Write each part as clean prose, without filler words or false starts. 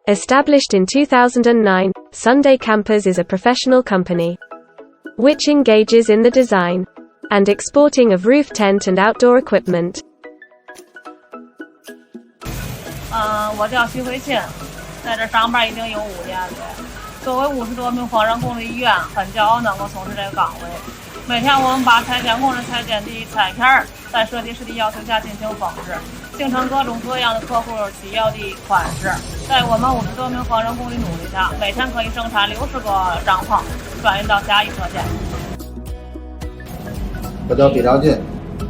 Established in 2009, Sunday Campers is a professional company which engages in the design and exporting of roof tent and outdoor equipment. 我叫徐慧庆，在这上班已经有5年了。作为50多名荒人工的一员，很骄傲能够从事这个岗位。每天我们把拆迁工人拆迁的拆片在设计师的要求下进行缝制，形成各种各样的客户需要的款式。在我们50多名荒人工的努力下，每天可以生产60个帐篷，转运到下一车间。我叫毕兆进，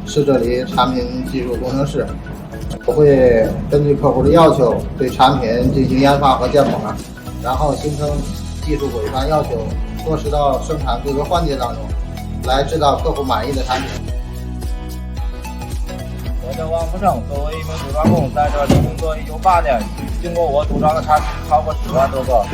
是这里产品技术工程师。我会根据客户的要求，对产品进行研发和建模，然后形成技术规范要求，落实到生产各个环节当中，来制造客户满意的产品。我叫王福胜，作为一名组装工，在这里工作已有8年。经过我组装的产品超过10万多个，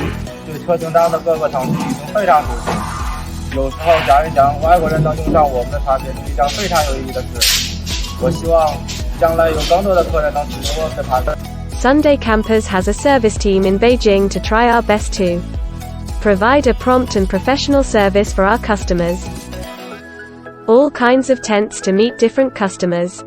对车型上的各个程序已经非常熟悉。有时候讲一讲，外国人能用上我们的产品是一件非常有意义的事。我希望将来有更多的客人能使用我们的产品。Sunday Campers has a service team in Beijing to try our best to provide a prompt and professional service for our customers. All kinds of tents to meet different customers.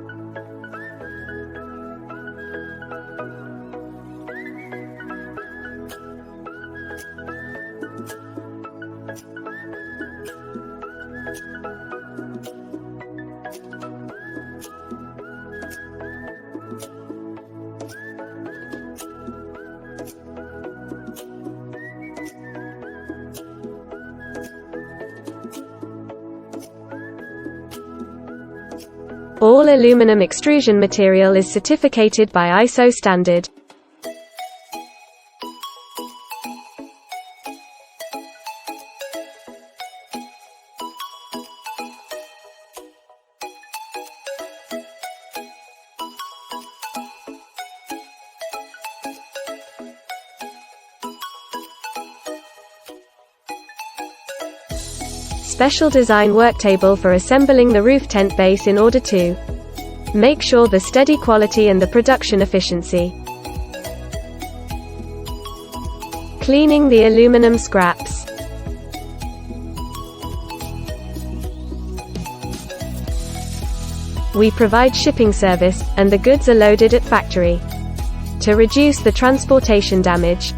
All aluminum extrusion material is certificated by ISO standard. Special design work table for assembling the roof tent base in order to make sure the steady quality and the production efficiency. Cleaning the aluminum scraps. We provide shipping service, and the goods are loaded at factory to reduce the transportation damage.